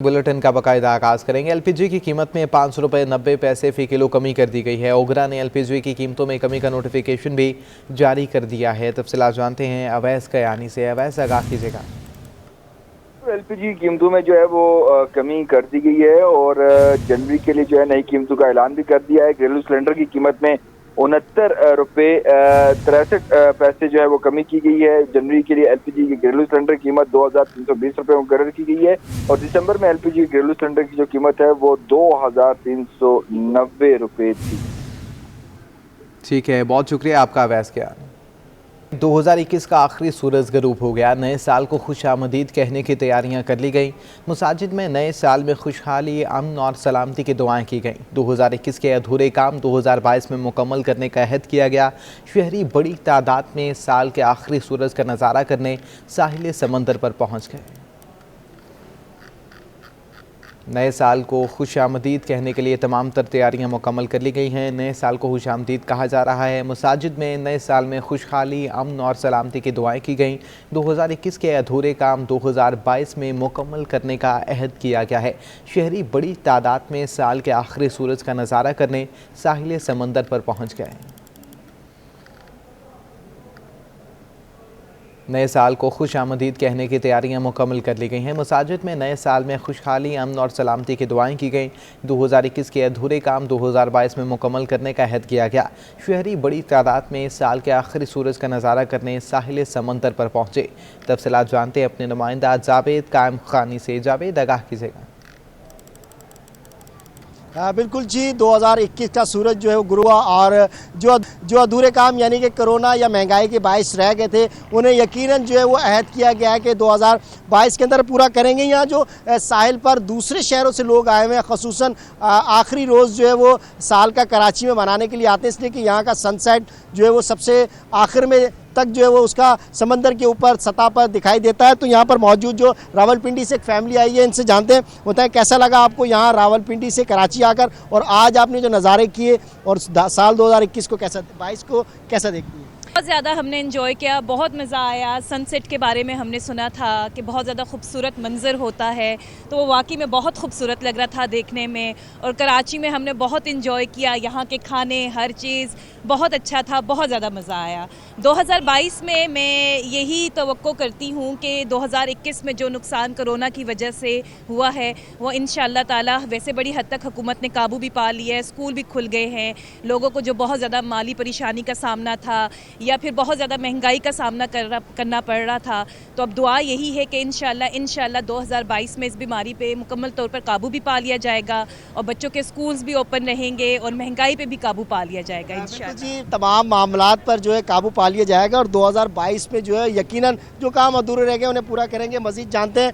Bulletin का बाकायदा आगाज करेंगे। एलपीजी की कीमत में 5 रुपये 90 पैसे फी किलो कमी कर दी गई है। ओगरा ने एलपीजी की कीमतों में कमी का नोटिफिकेशन भी जारी कर दिया है। तफसीलात जानते हैं अवैस कयानी से। अवैस, आगाह कीजिएगा। एलपीजी कीमतों में जो है वो कमी कर दी गई है और जनवरी के लिए जो है नई कीमतों का ऐलान भी कर दिया है। घरेलू सिलेंडर की कीमत में 69 रुपये 63 पैसे जो है वो कमी की गई है। जनवरी के लिए एलपीजी की घरेलू सिलेंडर की कीमत 2320 रुपये मुकर्रर की गई है और दिसंबर में एलपीजी की घरेलू सिलेंडर की जो कीमत है वो 2390 रुपये थी। ठीक है, बहुत शुक्रिया आपका अवैस कयानी। 2021 का आखिरी सूरज गरूब हो गया। नए साल को खुशामदीद कहने की तैयारियां कर ली गई। मसाजिद में नए साल में खुशहाली, अमन और सलामती की दुआएं की गईं। 2021 के अधूरे काम 2022 में मुकम्मल करने का अहद किया गया। शहरी बड़ी तादाद में साल के आखिरी सूरज का नज़ारा करने साहिल समंदर पर पहुँच गए। नए साल को खुशामदीद कहने के लिए तमाम तर तैयारियां मुकम्मल कर ली गई हैं। नए साल को खुशामदीद कहा जा रहा है। मसाजिद में नए साल में खुशहाली, अमन और सलामती की दुआएं की गईं। 2021 के अधूरे काम 2022 में मुकम्मल करने का अहद किया गया है। शहरी बड़ी तादाद में साल के आखिरी सूरज का नज़ारा करने साहिल समंदर पर पहुँच गए। नए साल को खुशामदीद कहने की तैयारियां मुकम्मल कर ली गई हैं। मसाजिद में नए साल में खुशहाली, अमन और सलामती की दुआएं की गईं। 2021 के अधूरे काम 2022 में मुकम्मल करने का अहद किया गया। शहरी बड़ी तादाद में साल के आखिरी सूरज का नज़ारा करने साहिल समंदर पर पहुँचे। तफसीलात जानते हैं अपने नुमाइंदा जावेद कायम खानी से। जावेद, आगाह कीजिएगा। बिल्कुल जी, 2021 का सूरज जो है वो गुरुआ और जो अधूरे काम यानी कि कोरोना या महंगाई के बायस रह गए थे उन्हें यकीनन जो है वो अहद किया गया है कि 2022 के अंदर पूरा करेंगे। यहाँ जो साहिल पर दूसरे शहरों से लोग आए हुए हैं, ख़ुसूसन आखिरी रोज़ जो है वो साल का कराची में मनाने के लिए आते हैं, इसलिए कि यहाँ का सनसेट जो है वो सबसे आखिर में तक जो है वो उसका समंदर के ऊपर सतह पर दिखाई देता है। तो यहाँ पर मौजूद जो रावलपिंडी से एक फैमिली आई है, इनसे जानते हैं बताएं कैसा लगा आपको यहाँ रावलपिंडी से कराची आकर और आज आपने जो नज़ारे किए और साल 2021 को कैसा 22 को कैसा देखती है? बहुत ज़्यादा हमने इन्जॉय किया, बहुत मज़ा आया। सनसेट के बारे में हमने सुना था कि बहुत ज़्यादा खूबसूरत मंज़र होता है, तो वो वाकई में बहुत खूबसूरत लग रहा था देखने में। और कराची में हमने बहुत इन्जॉय किया, यहाँ के खाने, हर चीज़ बहुत अच्छा था, बहुत ज़्यादा मज़ा आया। 2022 में मैं यही तवक्को करती हूँ कि 2021 में जो नुकसान कोरोना की वजह से हुआ है वो इंशाअल्लाह ताला, वैसे बड़ी हद तक हुकूमत ने काबू भी पा लिया है, स्कूल भी खुल गए हैं। लोगों को जो बहुत ज़्यादा माली परेशानी का सामना था या फिर बहुत ज़्यादा महंगाई का सामना करना पड़ रहा था, तो अब दुआ यही है कि इंशाअल्लाह 2022 में इस बीमारी पे मुकम्मल तौर पर काबू भी पा लिया जाएगा और बच्चों के स्कूल्स भी ओपन रहेंगे और महंगाई पे भी काबू पा लिया जाएगा इंशाअल्लाह जी। तमाम मामलात पर जो है काबू पा लिया जाएगा और 2022 में जो है यकीनन जो काम अधूरे रह गए उन्हें पूरा करेंगे। मज़ीद जानते हैं,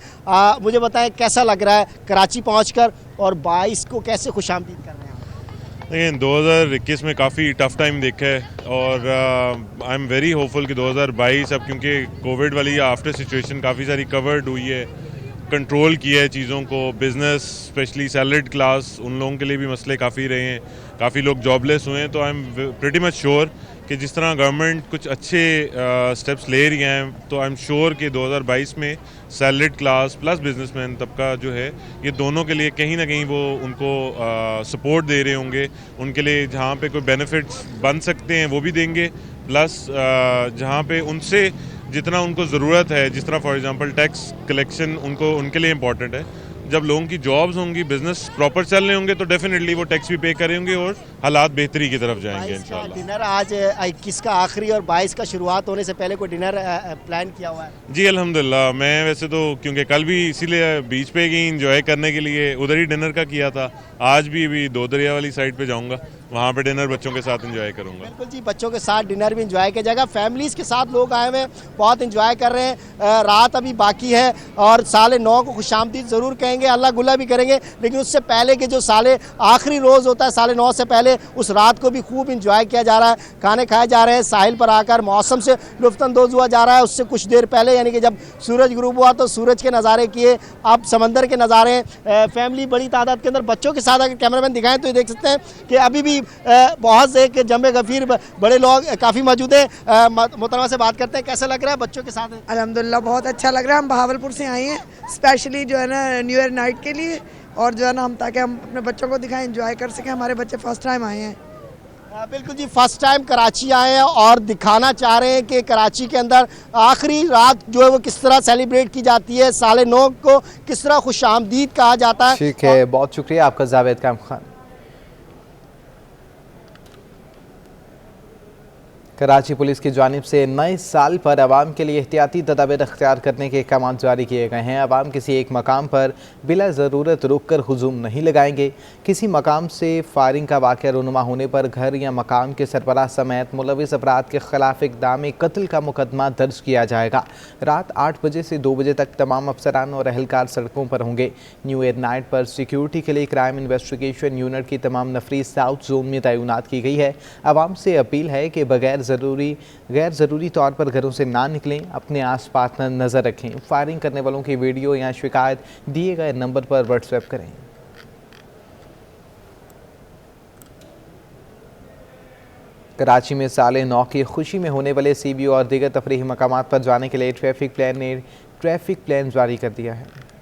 मुझे बताएं कैसा लग रहा है कराची पहुँचकर और 22 को कैसे खुशामदीद कर रहे हैं? लेकिन 2021 में काफ़ी टफ़ टाइम देखा है और आई एम वेरी होपफुल कि 2022 अब क्योंकि कोविड वाली आफ्टर सिचुएशन काफ़ी सारी कवर्ड हुई है, कंट्रोल किया है चीज़ों को। बिज़नेस स्पेशली सैलरीड क्लास, उन लोगों के लिए भी मसले काफ़ी रहे हैं, काफ़ी लोग जॉबलेस हुए हैं। तो I am pretty much sure कि जिस तरह गवर्नमेंट कुछ अच्छे स्टेप्स ले रही हैं, तो आई एम श्योर कि 2022 में सैलरीड क्लास प्लस बिजनेसमैन तबका जो है, ये दोनों के लिए कहीं ना कहीं वो उनको सपोर्ट दे रहे होंगे। उनके लिए जहाँ पे कोई बेनिफिट्स बन सकते हैं वो भी देंगे, प्लस जहाँ पे उनसे जितना उनको ज़रूरत है, जिस तरह फॉर एग्जांपल टैक्स कलेक्शन उनके लिए इम्पॉर्टेंट है। जब लोगों की जॉब्स होंगी, बिजनेस प्रॉपर चल रहे होंगे, तो डेफिनेटली वो टैक्स भी पे करेंगे और हालात बेहतरी की तरफ जाएंगे इंशाल्लाह। डिनर आज 21 का आखिरी और 22 का शुरुआत होने से पहले कोई डिनर प्लान किया हुआ है? जी अल्हम्दुलिल्लाह, मैं वैसे तो क्योंकि कल भी इसीलिए बीच पे गई इंजॉय करने के लिए, उधर ही डिनर का किया था। आज भी दो दरिया वाली साइड पे जाऊँगा, वहाँ पे डिनर बच्चों के साथ एंजॉय करूँगा। बिल्कुल जी, बच्चों के साथ डिनर भी एंजॉय किया जाएगा। फैमिलीज़ के साथ लोग आए हुए हैं, बहुत एंजॉय कर रहे हैं। रात अभी बाकी है और 9:30 को खुशामदीद ज़रूर कहेंगे, अल्लाह गुल्ला भी करेंगे, लेकिन उससे पहले के जो आखिरी रोज़ होता है 9:30 से पहले, उस रात को भी खूब इंजॉय किया जा रहा है। खाने खाए जा रहे हैं, साहिल पर आकर मौसम से लुत्फ़अंदोज़ हुआ जा रहा है। उससे कुछ देर पहले यानी कि जब सूरज गुरूब हुआ तो सूरज के नज़ारे किए, अब समंदर के नज़ारे। फैमिली बड़ी तादाद के अंदर बच्चों के साथ अगर कैमरामैन दिखाएं तो ये देख सकते हैं कि अभी भी बहुत से जमे गफीर बड़े लोग काफ़ी मौजूद है। मोहतरमा से बात करते हैं, कैसा लग रहा है बच्चों के साथ? अल्हम्दुलिल्लाह बहुत अच्छा लग रहा है। हम बहावलपुर से आए हैं, स्पेशली जो है ना न्यू ईयर ईयर नाइट के लिए, और जो है ना हम ताकि हम अपने बच्चों को दिखाएं, एंजॉय कर सकें। हमारे बच्चे फर्स्ट टाइम आए हैं। बिल्कुल जी, फर्स्ट टाइम कराची आए हैं और दिखाना चाह रहे हैं कि कराची के अंदर आखिरी रात जो है वो किस तरह सेलिब्रेट की जाती है, 9:30 को किस तरह खुशामदीद कहा जाता है। ठीक है, बहुत शुक्रिया आपका जावेद कायम खान। कराची पुलिस की जानिब से नए साल पर आवाम के लिए एहतियाती तदाबीर अख्तियार करने के अहकाम जारी किए गए हैं। आवाम किसी एक मकाम पर बिला ज़रूरत रुक कर हुजूम नहीं लगाएंगे। किसी मकाम से फायरिंग का वाक़या रूनुमा होने पर घर या मकाम के सरबराह समेत मुलविस अफराद के खिलाफ इक़दाम कत्ल का मुकदमा दर्ज किया जाएगा। रात 8 बजे से 2 बजे तक तमाम अफसरान और अहलकार सड़कों पर होंगे। न्यू ईयर नाइट पर सिक्योरिटी के लिए क्राइम इन्वेस्टिगेशन यूनिट की तमाम नफरी साउथ जोन में तैनात की गई है। आवाम से अपील है कि बगैर गैर ज़रूरी तौर पर घरों से ना निकलें, अपने आस पास नज़र रखें। फायरिंग करने वालों की वीडियो या शिकायत दिए गए नंबर पर व्हाट्सएप करें। कराची में साले 9 की खुशी में होने वाले CBO और दीगर तफरीही मकामात पर जाने के लिए ट्रैफिक प्लान जारी कर दिया है।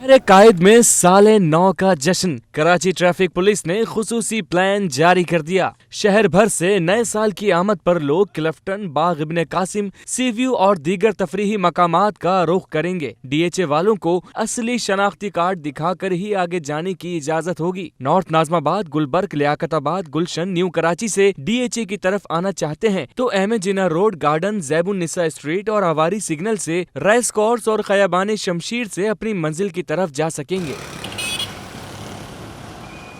शहर कायद में साले 9 का जश्न। कराची ट्रैफिक पुलिस ने खुसूसी प्लान जारी कर दिया। शहर भर से नए साल की आमद पर लोग क्लिफ्टन, बाग इब्ने कासिम, सी व्यू और दीगर तफरीही मकामात का रुख करेंगे। DHA वालों को असली शनाख्ती कार्ड दिखाकर ही आगे जाने की इजाजत होगी। नॉर्थ नाजमाबाद, गुलबर्ग, लियाकताबाद, गुलशन, न्यू कराची से DHA की तरफ आना चाहते हैं तो अहमद जिना रोड, गार्डन, ज़ैबुन निसा स्ट्रीट और आवारी सिग्नल से रेस कोर्स और खयाबान शमशीर से अपनी मंजिल की तरफ जा सकेंगे।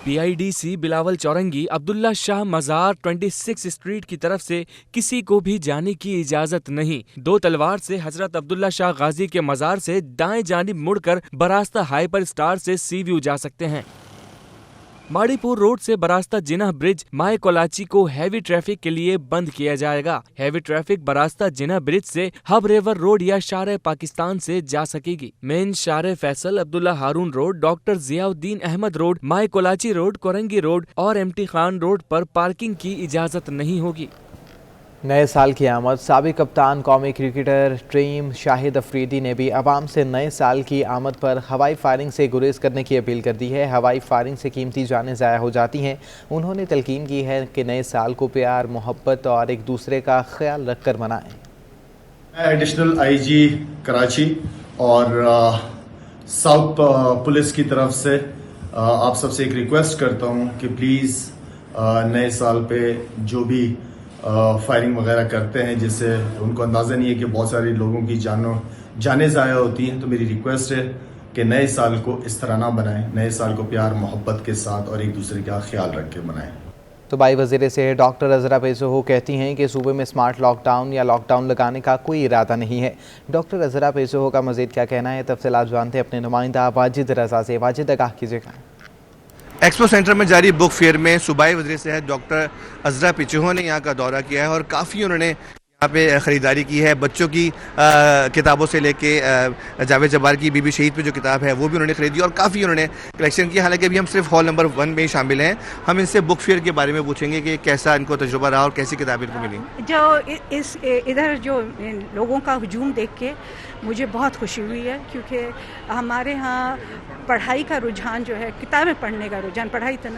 PIDC बिलावल चौरंगी, अब्दुल्ला शाह मज़ार 26 स्ट्रीट की तरफ से किसी को भी जाने की इजाजत नहीं। 2 तलवार से हजरत अब्दुल्ला शाह गाजी के मज़ार से दाएं जानिब मुड़कर बरास्ता हाइपर स्टार से सी व्यू जा सकते हैं। माड़ीपुर रोड से बरास्ता जिना ब्रिज माए कोलाची को हैवी ट्रैफिक के लिए बंद किया जाएगा। हैवी ट्रैफिक बरास्ता जिना ब्रिज से हब रेवर रोड या शारे पाकिस्तान से जा सकेगी। Main Sharae Faisal, Abdullah Haroon road, doctor Ziauddin Ahmed road, Mai Kolachi road, Korangi road और MT खान रोड पर पार्किंग की इजाजत नहीं होगी। नए साल की आमद। साबिक कप्तान कौमी क्रिकेटर टीम शाहिद अफरीदी ने भी आवाम से नए साल की आमद पर हवाई फायरिंग से गुरेज करने की अपील कर दी है। हवाई फायरिंग से कीमती जानें ज़ाया हो जाती हैं। उन्होंने तलकीन की है कि नए साल को प्यार, मोहब्बत और एक दूसरे का ख्याल रख कर मनाएं। एडिशनल IG कराची और साउथ पुलिस की तरफ से आप सबसे एक रिक्वेस्ट करता हूं कि प्लीज़ नए साल पे जो भी फायरिंग वगैरह करते हैं जिससे उनको अंदाज़ा नहीं है कि बहुत सारे लोगों की जानें ज़ाया होती हैं, तो मेरी रिक्वेस्ट है कि नए साल को इस तरह ना बनाएं। नए साल को प्यार, मोहब्बत के साथ और एक दूसरे का ख्याल रख के बनाएं। सूबाई वज़ीर से डॉक्टर अज़रा पेसोहो कहती हैं कि सूबे में स्मार्ट लॉकडाउन या लॉकडाउन लगाने का कोई इरादा नहीं है। डॉक्टर अज़रा पेसोहो का मज़ीद क्या कहना है, तफसीलात जानते हैं अपने नुमाइंदा वाजिद रज़ा से। वाजिद, आगाह कीजिएगा। एक्सपो सेंटर में जारी बुक फेयर में सूबाई वज़ीर सेहत डॉक्टर अज़रा पेसोहो ने यहाँ का दौरा किया है और काफ़ी उन्होंने यहाँ पे ख़रीदारी की है। बच्चों की किताबों से लेके जावेद जब्बार की बीबी शहीद पे जो किताब है वो भी उन्होंने ख़रीदी और काफ़ी उन्होंने कलेक्शन किया। हालांकि अभी हम सिर्फ हॉल नंबर 1 में ही शामिल हैं। हम इनसे बुक फेयर के बारे में पूछेंगे कि कैसा इनको तजुर्बा रहा और कैसी किताबें इनको मिली। जो इधर जो लोगों का हुजूम देख के मुझे बहुत खुशी हुई है, क्योंकि हमारे यहाँ पढ़ाई का रुझान जो है, किताबें पढ़ने का रुझान, पढ़ाई तो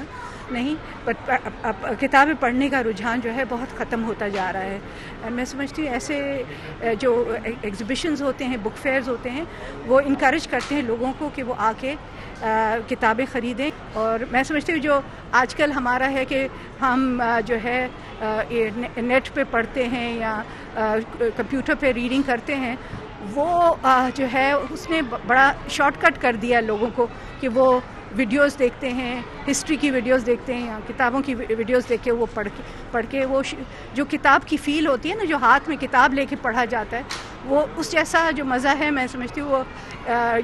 नहीं पर किताबें पढ़ने का रुझान जो है बहुत ख़त्म होता जा रहा है। मैं समझती हूँ ऐसे जो एग्ज़िबिशंस होते हैं, बुक फेयर्स होते हैं, वो इनकरेज करते हैं लोगों को कि वो आके किताबें ख़रीदें। और मैं समझती हूँ जो आजकल हमारा है कि हम जो है नेट पे पढ़ते हैं या कंप्यूटर पे रीडिंग करते हैं, वो जो है उसने बड़ा शॉर्टकट कर दिया लोगों को कि वो वीडियोस देखते हैं, हिस्ट्री की वीडियोस देखते हैं या किताबों की वीडियोस देख के वो पढ़ के वो जो किताब की फ़ील होती है ना, जो हाथ में किताब लेके पढ़ा जाता है, वो उस जैसा जो मज़ा है मैं समझती हूँ वो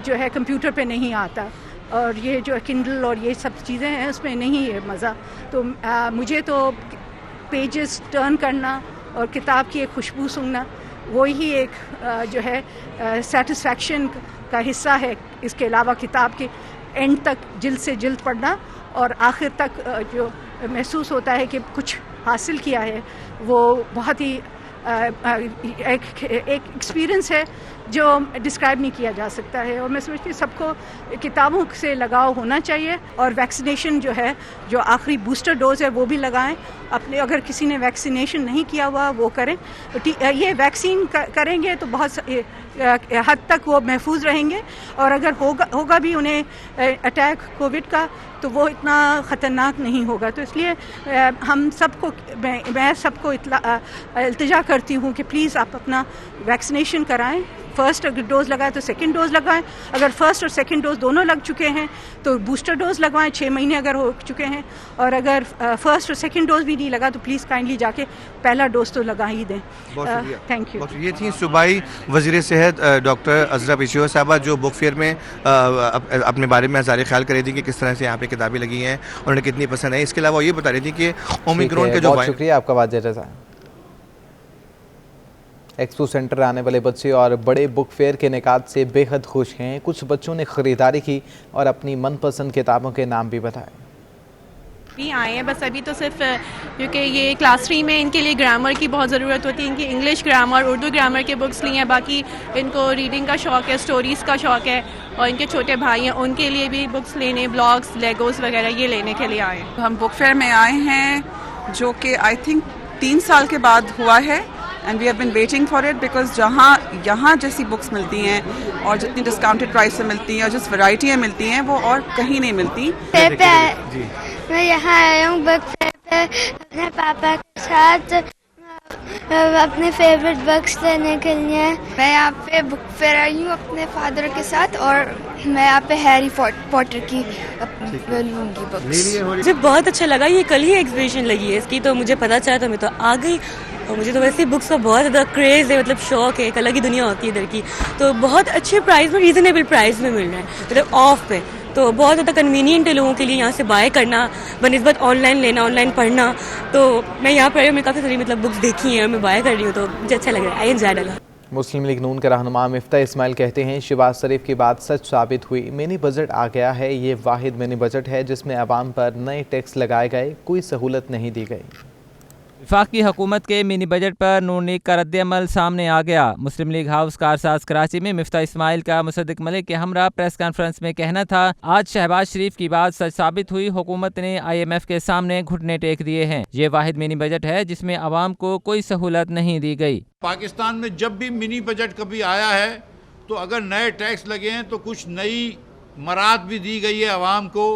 जो है कंप्यूटर पे नहीं आता। और ये जो किंडल और ये सब चीज़ें हैं उसमें नहीं है मज़ा। तो मुझे तो पेजेस टर्न करना और किताब की एक खुशबू सूंघना वो ही एक जो है सेटिस्फैक्शन का हिस्सा है। इसके अलावा किताब के एंड तक जिल्द से जिल्द पढ़ना और आखिर तक जो महसूस होता है कि कुछ हासिल किया है, वो बहुत ही एक एक्सपीरियंस है जो डिस्क्राइब नहीं किया जा सकता है। और मैं समझती हूँ सबको किताबों से लगाव होना चाहिए और वैक्सीनेशन जो है, जो आखिरी बूस्टर डोज है वो भी लगाएं। अपने अगर किसी ने वैक्सीनेशन नहीं किया हुआ वो करें। ये वैक्सीन करेंगे तो बहुत हद तक वो महफूज रहेंगे और अगर होगा भी उन्हें अटैक कोविड का तो वो इतना ख़तरनाक नहीं होगा। तो इसलिए हम सबको मैं सबको इल्तिजा करती हूँ कि प्लीज़ आप अपना वैक्सीनेशन कराएं। फर्स्ट अगर डोज लगाए तो सेकंड डोज लगाएं। अगर फर्स्ट और सेकंड डोज दोनों लग चुके हैं तो बूस्टर डोज लगवाएं 6 महीने अगर हो चुके हैं। और अगर फर्स्ट और सेकंड डोज भी नहीं लगा तो प्लीज़ काइंडली जाके पहला डोज तो लगा ही दें। Thank you. ये थी सूबाई वज़ीर सेहत डॉक्टर अज़रा पिचोह साहबा, जो बुक फेयर में अपने बारे में ज़ाहिर ख्याल कर रही थी कि किस तरह से यहाँ पे किताबें लगी हैं और उन्हें कितनी पसंद है। इसके अलावा ये बता रही थी कि ओमिक्रॉन के जो बहुत शुक्रिया आपका बात जैसा। एक्सपो सेंटर आने वाले बच्चे और बड़े बुक फेयर के निकात से बेहद खुश हैं। कुछ बच्चों ने ख़रीदारी की और अपनी मनपसंद किताबों के नाम भी बताए। भी आए हैं बस अभी तो सिर्फ क्योंकि ये क्लास 3 में इनके लिए ग्रामर की बहुत ज़रूरत होती है। इनकी इंग्लिश ग्रामर, उर्दू ग्रामर के बुक्स ली हैं। बाकी इनको रीडिंग का शौक़ है, स्टोरीज़ का शौक़ है और इनके छोटे भाई हैं उनके लिए भी बुक्स लेने, ब्लॉग्स, लेगोस वगैरह ये लेने के लिए आए हैं। हम बुक फेयर में आए हैं जो कि आई थिंक 3 साल के बाद हुआ है and we have been waiting for it because यहाँ जैसी बुक्स मिलती हैं और जितनी डिस्काउंटेड प्राइस से मिलती हैं और जिस वैरायटियाँ मिलती हैं वो और कहीं नहीं मिलती। मैं यहाँ आया हूँ बुक फेयर पे अपने पापा के साथ अपने फेवरेट बुक्स लेने के लिए। मैं यहाँ पे बुक फेयर आई हूँ अपने फादर के साथ और मैं यहाँ पे हैरी पॉटर की लूँगी बुक्स। मुझे बहुत अच्छा लगा। ये कल ही एग्जीबिशन लगी है इसकी, तो मुझे पता चला तो मैं तो आ गई। और मुझे तो वैसे बुक्स का बहुत ज़्यादा क्रेज़ है, मतलब शौक है, एक अलग ही दुनिया होती है इधर की। तो बहुत अच्छे प्राइस में, रीज़नेबल प्राइस में मिल रहा है, मतलब ऑफ पे। तो बहुत ज़्यादा कन्वीनियंट है लोगों के लिए यहाँ से बाय करना बनिस्बत ऑनलाइन लेना, ऑनलाइन पढ़ना। तो मैं यहाँ पर मैं काफ़ी सारी मतलब बुक्स देखी हैं और मैं बाय कर रही हूँ, तो मुझे अच्छा लग रहा है। I enjoyed a lot. Muslim League Noon के रहनुमा मिफ्ताह इस्माइल कहते हैं शहबाज शरीफ की बात सच साबित हुई। मिनी बजट आ गया है, ये वाहिद मिनी बजट है जिसमें अवाम पर नए टैक्स लगाए गए, कोई सहूलत नहीं दी गई। वफाकी हुकूमत के मिनी बजट पर नून लीग का रद्द-ए-अमल सामने आ गया। मुस्लिम लीग हाउस कारसाज कराची में मिफ्ताह इस्माइल का मुसद्दिक मलिक के हमरा प्रेस कॉन्फ्रेंस में कहना था, आज शहबाज शरीफ की बात सच साबित हुई। हुकूमत ने IMF के सामने घुटने टेक दिए हैं। ये वाहिद मिनी बजट है जिसमें अवाम को कोई सहूलत नहीं दी गई। पाकिस्तान में जब भी मिनी बजट कभी आया है तो अगर नए टैक्स लगे हैं तो कुछ नई मराद भी दी गई है अवाम को।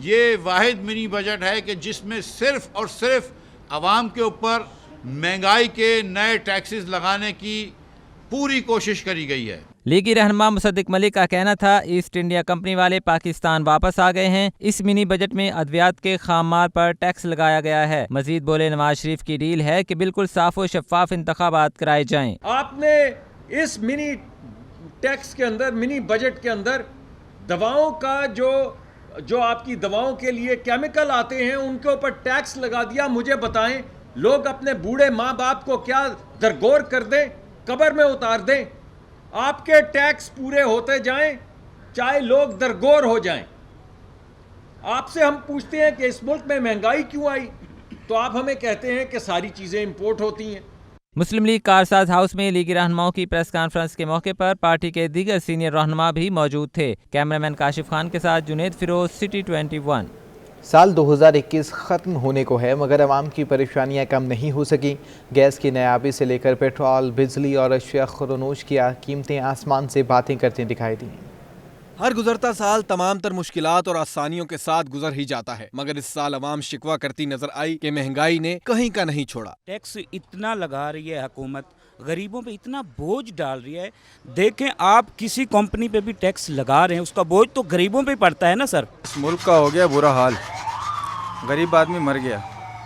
ये वाहिद मिनी बजट है कि जिसमें सिर्फ और सिर्फ अवाम के ऊपर महंगाई के नए टैक्सेस लगाने की पूरी कोशिश करी गई है। लीगी रहनुमा मुसद्दिक मलिक का कहना था, ईस्ट इंडिया कंपनी वाले पाकिस्तान वापस आ गए हैं। इस मिनी बजट में अद्वियात के खाम माल पर टैक्स लगाया गया है। मजीद बोले, नवाज शरीफ की डील है कि बिल्कुल साफ और शफाफ इंतखाबात कराए जाएं। आपने इस मिनी टैक्स के अंदर, मिनी बजट के अंदर दवाओं का जो आपकी दवाओं के लिए केमिकल आते हैं उनके ऊपर टैक्स लगा दिया। मुझे बताएं, लोग अपने बूढ़े माँ बाप को क्या दरगोर कर दें, कब्र में उतार दें? आपके टैक्स पूरे होते जाएं, चाहे लोग दरगोर हो जाएं। आपसे हम पूछते हैं कि इस मुल्क में महंगाई क्यों आई, तो आप हमें कहते हैं कि सारी चीज़ें इंपोर्ट होती हैं। मुस्लिम लीग कारसाज हाउस में लीगी रहनुमाओं की प्रेस कॉन्फ्रेंस के मौके पर पार्टी के दीगर सीनियर रहनुमा भी मौजूद थे। कैमरामैन काशिफ खान के साथ जुनेद फिरोज, सिटी 21। साल 2021 ख़त्म होने को है मगर आवाम की परेशानियां कम नहीं हो सकी। गैस की नायाबी से लेकर पेट्रोल, बिजली और अशिया खुरनोश की कीमतें आसमान से बातें करती दिखाई दी। हर गुजरता साल तमाम तर मुश्किलात और आसानियों के साथ गुजर ही जाता है, मगर इस साल अवाम शिकवा करती नजर आई कि महंगाई ने कहीं का नहीं छोड़ा। टैक्स इतना लगा रही है हुकूमत, गरीबों पे इतना बोझ डाल रही है। देखें, आप किसी कंपनी पे भी टैक्स लगा रहे हैं, उसका बोझ तो गरीबों पे पड़ता है ना सर। इस मुल्क का हो गया बुरा हाल, गरीब आदमी मर गया।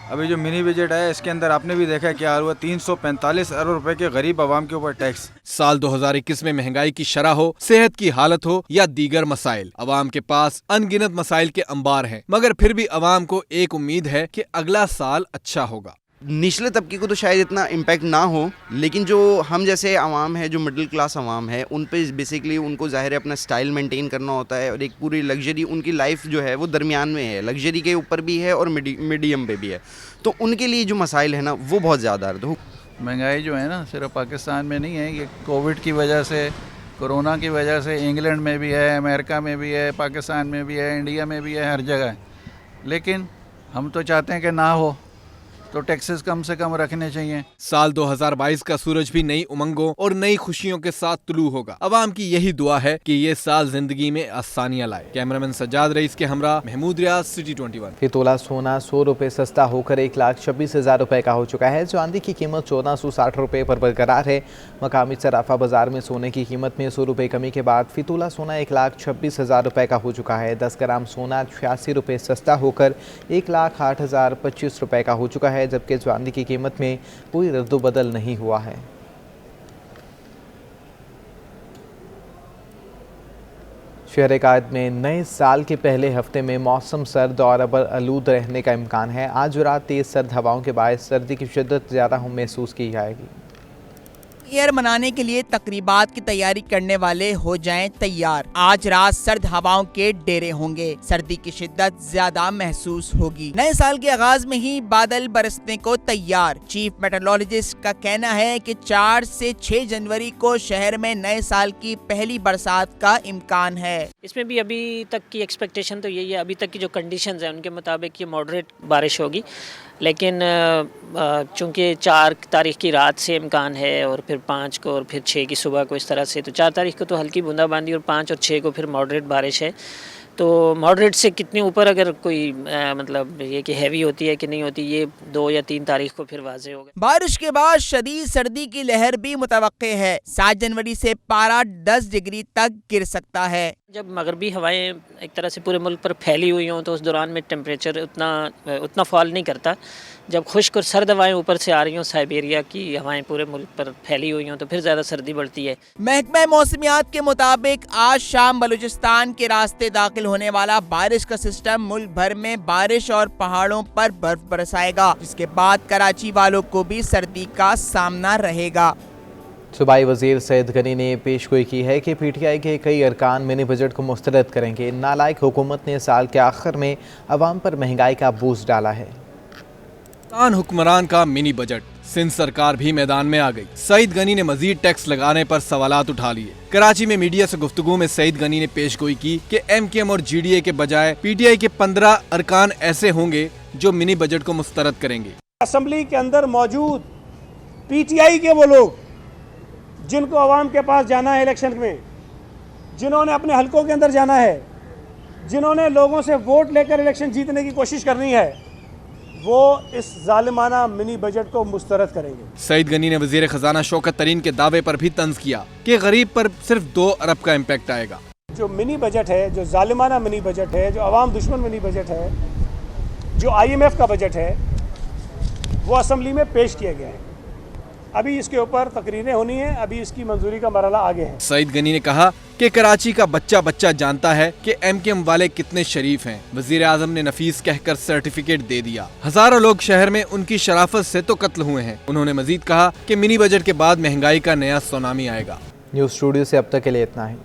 अभी जो मिनी बजट है इसके अंदर आपने भी देखा क्या हाल हुआ, 345 अरब रुपए के गरीब आवाम के ऊपर टैक्स। साल 2021 में महंगाई की शरह हो, सेहत की हालत हो या दीगर मसाइल, अवाम के पास अनगिनत मसाइल के अंबार हैं, मगर फिर भी अवाम को एक उम्मीद है कि अगला साल अच्छा होगा। निचले तबके को तो शायद इतना इम्पैक्ट ना हो, लेकिन जो हम जैसे आवाम है, जो मिडिल क्लास आवाम है, उन पे बेसिकली उनको ज़ाहिर है अपना स्टाइल मेंटेन करना होता है और एक पूरी लग्जरी, उनकी लाइफ जो है वो दरमियान में है, लग्जरी के ऊपर भी है और मीडियम पे भी है। तो उनके लिए जो मसाइल है ना वो बहुत ज़्यादा है। महंगाई जो है ना सिर्फ पाकिस्तान में नहीं है, ये कोविड की वजह से, कोरोना की वजह से इंग्लैंड में भी है, अमेरिका में भी है, पाकिस्तान में भी है, इंडिया में भी है, हर जगह है। लेकिन हम तो चाहते हैं कि ना हो, तो टैक्सेस कम से कम रखने चाहिए। साल 2022 का सूरज भी नई उमंगों और नई खुशियों के साथ तुलू होगा। अवाम की यही दुआ है कि ये साल जिंदगी में आसानियां लाए। कैमरामैन सज्जाद रईस के हमरा महमूद रियाज, सिटी 21। फिर तोला सोना 100 रुपये सस्ता होकर 1,26,000 रुपये का हो चुका है। चांदी की कीमत 1460 रुपये पर बरकरार है। मकामी सराफा बाजार में सोने की कीमत में 100 रुपये कमी के बाद फिर तोला सोना 1,26,000 रुपये का हो चुका है। 10 ग्राम सोना 86 रुपये सस्ता होकर 1,08,025 रुपये का हो चुका है, जबकि चांदी की कीमत में कोई रद्दोबदल नहीं हुआ है। शहर कायद में नए साल के पहले हफ्ते में मौसम सर्द और अबर आलूद रहने का इम्कान है। आज रात तेज सर्द हवाओं के बायस सर्दी की शिद्दत ज़्यादा महसूस की जाएगी। ईयर मनाने के लिए तकरीबात की तैयारी करने वाले हो जाएं तैयार। आज रात सर्द हवाओं के डेरे होंगे, सर्दी की शिद्दत ज्यादा महसूस होगी। नए साल के आगाज में ही बादल बरसने को तैयार। चीफ मेट्रोलॉजिस्ट का कहना है कि 4 से 6 जनवरी को शहर में नए साल की पहली बरसात का इम्कान है। इसमें भी अभी तक की एक्सपेक्टेशन तो यही है, अभी तक की जो कंडीशंस हैं उनके मुताबिक ये मॉडरेट बारिश होगी, लेकिन चूंकि 4 तारीख की रात से इम्कान है और फिर 5 को और फिर 6 की सुबह को, इस तरह से तो 4 तारीख को तो हल्की बूंदाबांदी और 5 और 6 को फिर मॉडरेट बारिश है। तो मॉडरेट से कितनी ऊपर अगर कोई मतलब ये कि हैवी होती है कि नहीं होती, ये 2 या 3 तारीख को फिर वाज़े होगा। बारिश के बाद शदीद सर्दी की लहर भी मुतवक्के है। 7 जनवरी से पारा 10 डिग्री तक गिर सकता है। जब मगरबी हवाएं एक तरह से पूरे मुल्क पर फैली हुई हों तो उस दौरान में टेम्परेचर उतना फॉल नहीं करता। जब खुश्क और सर्द हवाएं ऊपर से आ रही हों, साइबेरिया की हवाएं पूरे मुल्क पर फैली हुई हों, तो फिर ज़्यादा सर्दी बढ़ती है। महकमा मौसमियात के मुताबिक आज शाम बलूचिस्तान के रास्ते दाखिल होने वाला बारिश का सिस्टम मुल्क भर में बारिश और पहाड़ों पर बर्फ बरसाएगा, जिसके बाद कराची वालों को भी सर्दी का सामना रहेगा। सूबाई वजीर सैयद गनी ने पेशगोई की है कि PTI के कई अरकान मिनी बजट को मुस्तरद करेंगे। नालायक हुकूमत ने साल के आखिर में अवाम पर महंगाई का बोझ डाला है। हुक्मरान का मिनी बजट, सिंध सरकार भी मैदान में आ गई। सईद गनी ने मजीद टैक्स लगाने पर सवालात उठा लिए। कराची में मीडिया से गुफ्तगू में सईद गनी ने पेशगोई की कि MKM और GDA के बजाय PTI के 15 अरकान ऐसे होंगे जो मिनी बजट को मुस्तरद करेंगे। असम्बली के अंदर मौजूद PTI के वो लोग जिनको अवाम के पास जाना है इलेक्शन में, जिन्होंने अपने हलकों के अंदर जाना है, जिन्होंने लोगों से वोट लेकर इलेक्शन जीतने की कोशिश करनी है, वो इस जालिमाना मिनी बजट को मुस्तरद करेंगे। सईद गनी ने वजीर खजाना शौकत तरीन के दावे पर भी तंज किया कि गरीब पर सिर्फ 2 अरब का इम्पैक्ट आएगा। जो मिनी बजट है, जो जालिमाना मिनी बजट है, जो अवाम दुश्मन मिनी बजट है, जो IMF का बजट है, वो असम्बली में पेश किया गया है। अभी इसके ऊपर तकरीरें होनी है, अभी इसकी मंजूरी का मरहला आगे है। सईद गनी ने कहा कि कराची का बच्चा बच्चा जानता है कि MKM वाले कितने शरीफ हैं। वजीर आजम ने नफीस कहकर सर्टिफिकेट दे दिया। हजारों लोग शहर में उनकी शराफत से तो कत्ल हुए हैं। उन्होंने मजीद कहा कि मिनी बजट के बाद महंगाई का नया सुनामी आएगा। न्यूज़ स्टूडियो से अब तक के लिए इतना ही।